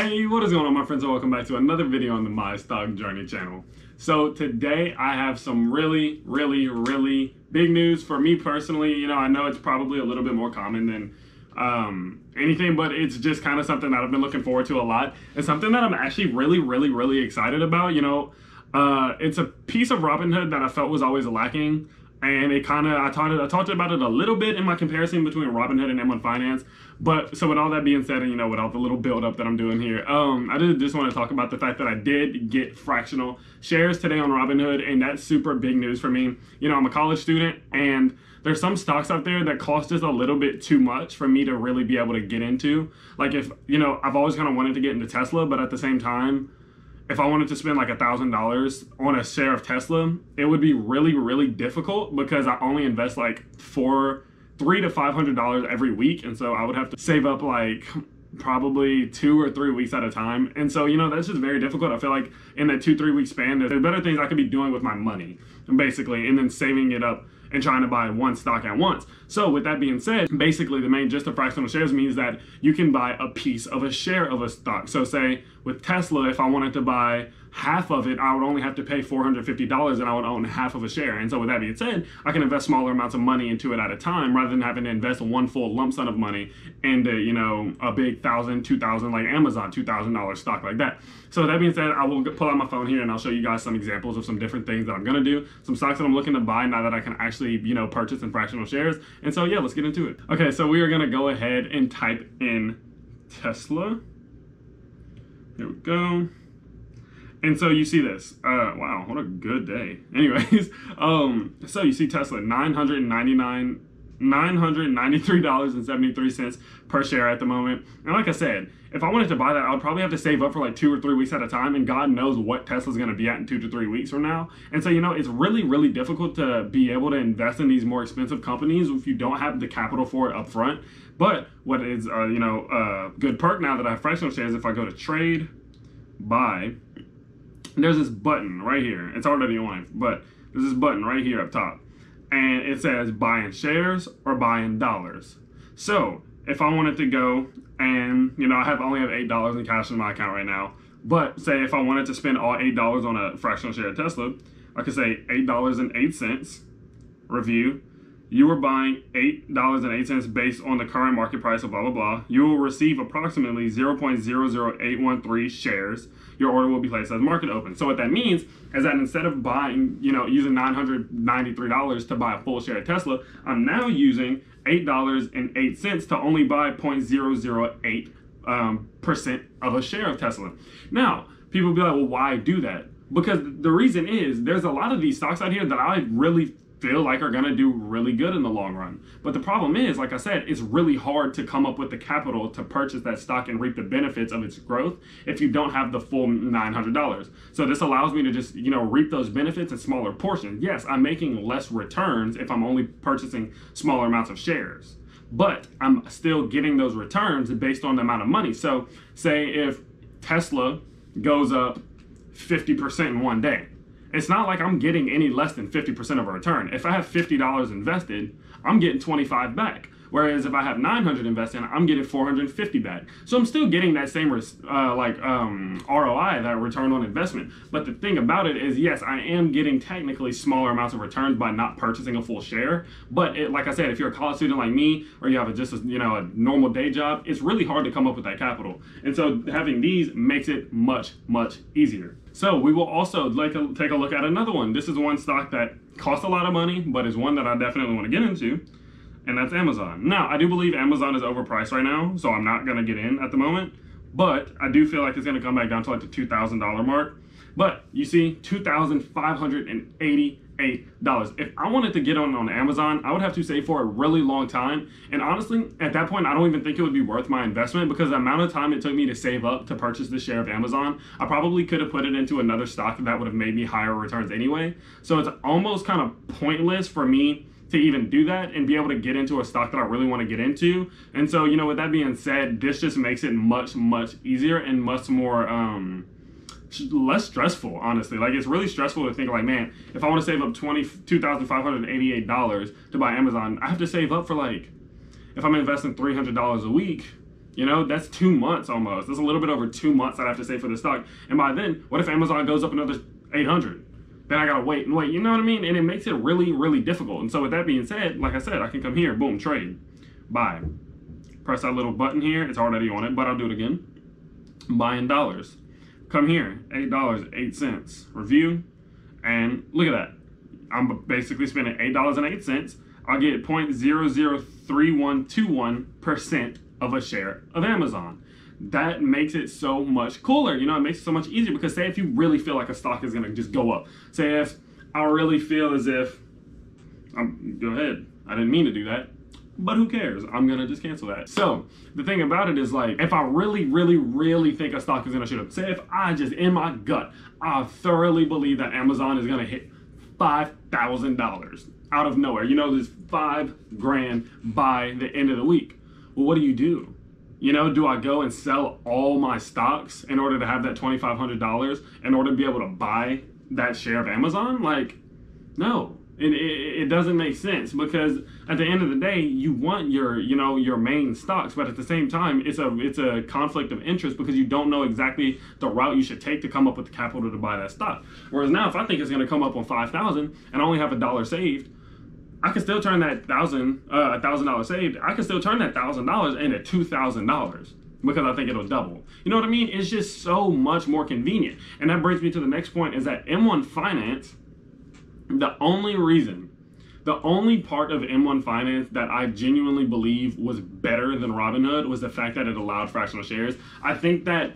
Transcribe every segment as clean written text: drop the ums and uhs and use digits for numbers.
Hey, what is going on, my friends, and welcome back to another video on the My Stock Journey channel. So today I have some really big news for me personally. You know, I know it's probably a little bit more common than anything, but it's just kind of something that I've been looking forward to a lot. It's something that I'm actually really excited about. You know, it's a piece of Robinhood that I felt was always lacking. And it kind of, I talked about it a little bit in my comparison between Robinhood and M1 Finance. But so with all that being said, and you know, without the little build up that I'm doing here, I just want to talk about the fact that I did get fractional shares today on Robinhood, and that's super big news for me. You know, I'm a college student, and there's some stocks out there that cost just a little bit too much for me to really be able to get into. Like, if, you know, I've always kind of wanted to get into Tesla, but at the same time, if I wanted to spend like $1,000 on a share of Tesla, it would be really difficult because I only invest like $300 to $500 every week. And so I would have to save up like probably 2 or 3 weeks at a time. And so, you know, that's just very difficult. I feel like in that 2-3 week span, there's better things I could be doing with my money, basically, and then saving it up and trying to buy one stock at once. So with that being said, basically the main gist of fractional shares means that you can buy a piece of a share of a stock. So say with Tesla, if I wanted to buy half of it, I would only have to pay $450 and I would own half of a share. And so with that being said, I can invest smaller amounts of money into it at a time rather than having to invest one full lump sum of money into, you know, a big $1,000, $2,000, like Amazon, $2,000 stock like that. So with that being said, I will pull out my phone here and I'll show you guys some examples of some different things that I'm gonna do, some stocks that I'm looking to buy now that I can actually, you know, purchase in fractional shares. And so yeah, let's get into it. Okay, so we are gonna go ahead and type in Tesla. Here we go. And so you see this, wow, what a good day. Anyways, so you see Tesla, $993.73 per share at the moment. And like I said, if I wanted to buy that, I would probably have to save up for like 2 or 3 weeks at a time, and God knows what Tesla's gonna be at in 2 to 3 weeks from now. And so, you know, it's really difficult to be able to invest in these more expensive companies if you don't have the capital for it up front. But what is, you know, a good perk now that I have fractional shares, if I go to trade, buy, there's this button right here. It's already on, but there's this button right here up top. And it says buying shares or buying dollars. So if I wanted to go and, you know, I only have $8 in cash in my account right now. But say if I wanted to spend all $8 on a fractional share of Tesla, I could say $8.08, review. You were buying $8.08 based on the current market price of blah, blah, blah. You will receive approximately 0.00813 shares. Your order will be placed as market open. So what that means is that instead of buying, you know, using $993 to buy a full share of Tesla, I'm now using $8.08 to only buy 0.008% of a share of Tesla. Now, people will be like, well, why do that? Because the reason is there's a lot of these stocks out here that I really feel like are gonna do really good in the long run. But the problem is, like I said, it's really hard to come up with the capital to purchase that stock and reap the benefits of its growth if you don't have the full $900. So this allows me to just, you know, reap those benefits in smaller portions. Yes, I'm making less returns if I'm only purchasing smaller amounts of shares, but I'm still getting those returns based on the amount of money. So say if Tesla goes up 50% in one day, it's not like I'm getting any less than 50% of a return. If I have $50 invested, I'm getting 25 back. Whereas if I have 900 invested, I'm getting 450 back. So I'm still getting that same ROI, that return on investment. But the thing about it is, yes, I am getting technically smaller amounts of returns by not purchasing a full share. But like I said, if you're a college student like me, or you have just a normal day job, it's really hard to come up with that capital. And so having these makes it much easier. So we will also take a look at another one. This is one stock that costs a lot of money, but is one that I definitely want to get into, and that's Amazon. Now, I do believe Amazon is overpriced right now, so I'm not going to get in at the moment, but I do feel like it's going to come back down to like the $2,000 mark. But you see, $2,588. If I wanted to get on Amazon, I would have to save for a really long time. And honestly, at that point, I don't even think it would be worth my investment, because the amount of time it took me to save up to purchase the share of Amazon, I probably could have put it into another stock that would have made me higher returns anyway. So it's almost kind of pointless for me to even do that and be able to get into a stock that I really want to get into. And so, you know, with that being said, this just makes it much easier and much more less stressful, honestly. Like, it's really stressful to think like, man, if I want to save up $2,588 to buy Amazon, I have to save up for, like, if I'm investing $300 a week, You know, that's 2 months almost. That's a little bit over 2 months I'd have to save for the stock. And by then, what if Amazon goes up another 800? Then I gotta wait and wait, you know what I mean? And it makes it really, really difficult. And so with that being said, like I said, I can come here, boom, trade, buy. Press that little button here, it's already on it, but I'll do it again. Buy in dollars. Come here, $8.08, review, and look at that. I'm basically spending $8.08. I'll get 0.003121% of a share of Amazon. That makes it so much cooler. You know, it makes it so much easier because say if you really feel like a stock is going to just go up. Say if I really feel as if, go ahead, I didn't mean to do that, but who cares? I'm going to just cancel that. So the thing about it is like, if I really, really, really think a stock is going to shoot up, say if I just, in my gut, I thoroughly believe that Amazon is going to hit $5,000 out of nowhere. You know, this $5,000 by the end of the week. Well, what do? You know, do I go and sell all my stocks in order to have that $2,500 in order to be able to buy that share of Amazon? Like, no. It doesn't make sense because at the end of the day, you want your, you know, your main stocks, but at the same time, it's a conflict of interest because you don't know exactly the route you should take to come up with the capital to buy that stock. Whereas now, if I think it's going to come up on $5,000 and I only have $1 saved, I can still turn that $1,000 saved. I can still turn that $1,000 into $2,000 because I think it'll double. You know what I mean? It's just so much more convenient. And that brings me to the next point is that M1 Finance, the only part of M1 Finance that I genuinely believe was better than Robinhood was the fact that it allowed fractional shares. I think that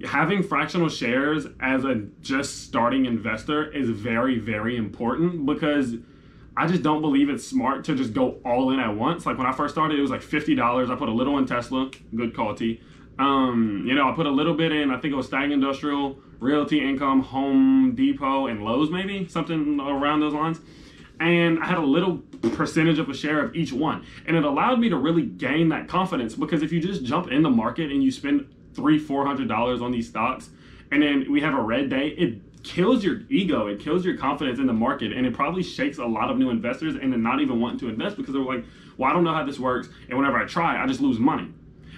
having fractional shares as a just starting investor is very, very important because I just don't believe it's smart to just go all in at once. Like when I first started, it was like $50. I put a little in Tesla, good quality. You know, I put a little bit in, I think it was Stag Industrial, Realty Income, Home Depot, and Lowe's maybe, something around those lines. And I had a little percentage of a share of each one. And it allowed me to really gain that confidence because if you just jump in the market and you spend $300-400 on these stocks, and then we have a red day, it kills your ego, it kills your confidence in the market, and it probably shakes a lot of new investors into not even wanting to invest because they're like, well, I don't know how this works, and whenever I try, I just lose money.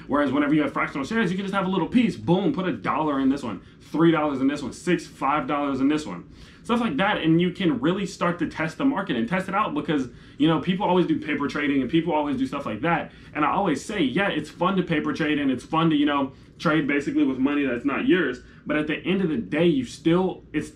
Whereas whenever you have fractional shares, you can just have a little piece, boom, put $1 in this one, $3 in this one, $5 in this one, stuff like that, and you can really start to test the market and test it out because, you know, people always do paper trading and people always do stuff like that, and I always say, yeah, it's fun to paper trade and it's fun to, you know, trade basically with money that's not yours, but at the end of the day, you still, it's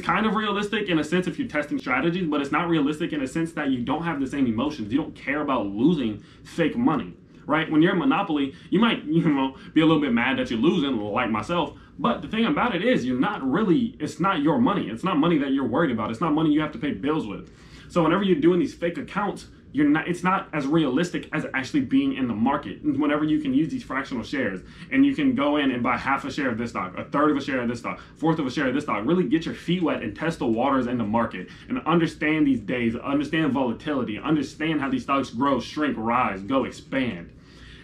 kind of realistic in a sense if you're testing strategies, but it's not realistic in a sense that you don't have the same emotions. You don't care about losing fake money, right? When you're in Monopoly, you might, you know, be a little bit mad that you're losing, like myself, but the thing about it is you're not really, it's not your money. It's not money that you're worried about. It's not money you have to pay bills with. So whenever you're doing these fake accounts, it's not as realistic as actually being in the market. And whenever you can use these fractional shares and you can go in and buy half a share of this stock, a third of a share of this stock, fourth of a share of this stock, really get your feet wet and test the waters in the market and understand these days, understand volatility, understand how these stocks grow, shrink, rise, go, expand.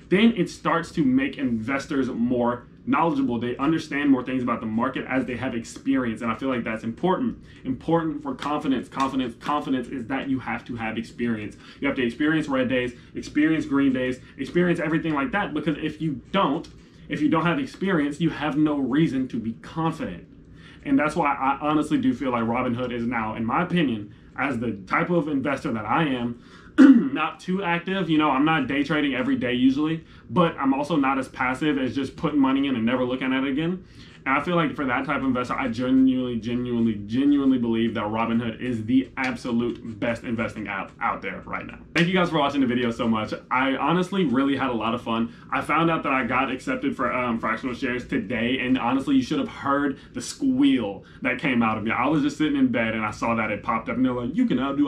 Then it starts to make investors more knowledgeable. They understand more things about the market as they have experience. And I feel like that's important. Important for confidence. Confidence is that you have to have experience. You have to experience red days, experience green days, experience everything like that. Because if you don't have experience, you have no reason to be confident. And that's why I honestly do feel like Robinhood is now, in my opinion, as the type of investor that I am, not too active. You know, I'm not day trading every day usually, but I'm also not as passive as just putting money in and never looking at it again. And I feel like for that type of investor, I genuinely believe that Robinhood is the absolute best investing app out there right now. Thank you guys for watching the video so much. I honestly really had a lot of fun. I found out that I got accepted for fractional shares today, and honestly, you should have heard the squeal that came out of me. I was just sitting in bed and I saw that it popped up and they're like, you can now do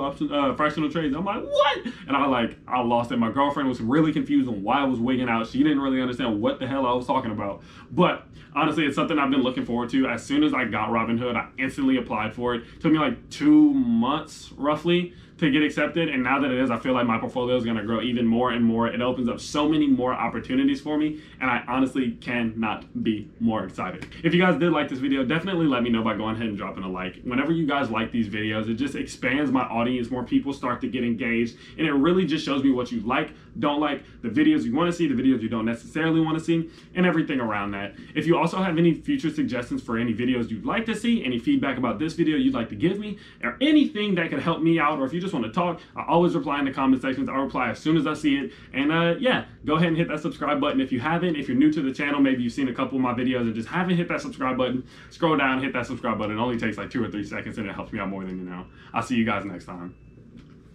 fractional trades. I'm like, what? And I lost it. My girlfriend was really confused on why I was wigging out. She didn't really understand what the hell I was talking about. But honestly, it's something I've been looking forward to. As soon as I got Robinhood, I instantly applied for it. It took me like 2 months roughly to get accepted, and now that it is, I feel like my portfolio is going to grow even more and more. It opens up so many more opportunities for me, and I honestly cannot be more excited. If you guys did like this video, definitely let me know by going ahead and dropping a like. Whenever you guys like these videos, it just expands my audience. More people start to get engaged, and it really just shows me what you like, don't like, the videos you want to see, the videos you don't necessarily want to see, and everything around that. If you also have any future suggestions for any videos you'd like to see, any feedback about this video you'd like to give me, or anything that could help me out, or if you just want to talk, I always reply in the comment sections. I'll reply as soon as I see it. And yeah, go ahead and hit that subscribe button if you haven't. If you're new to the channel, maybe you've seen a couple of my videos and just haven't hit that subscribe button, scroll down, hit that subscribe button. It only takes like 2 or 3 seconds, and it helps me out more than you know. I'll see you guys next time.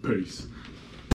Peace.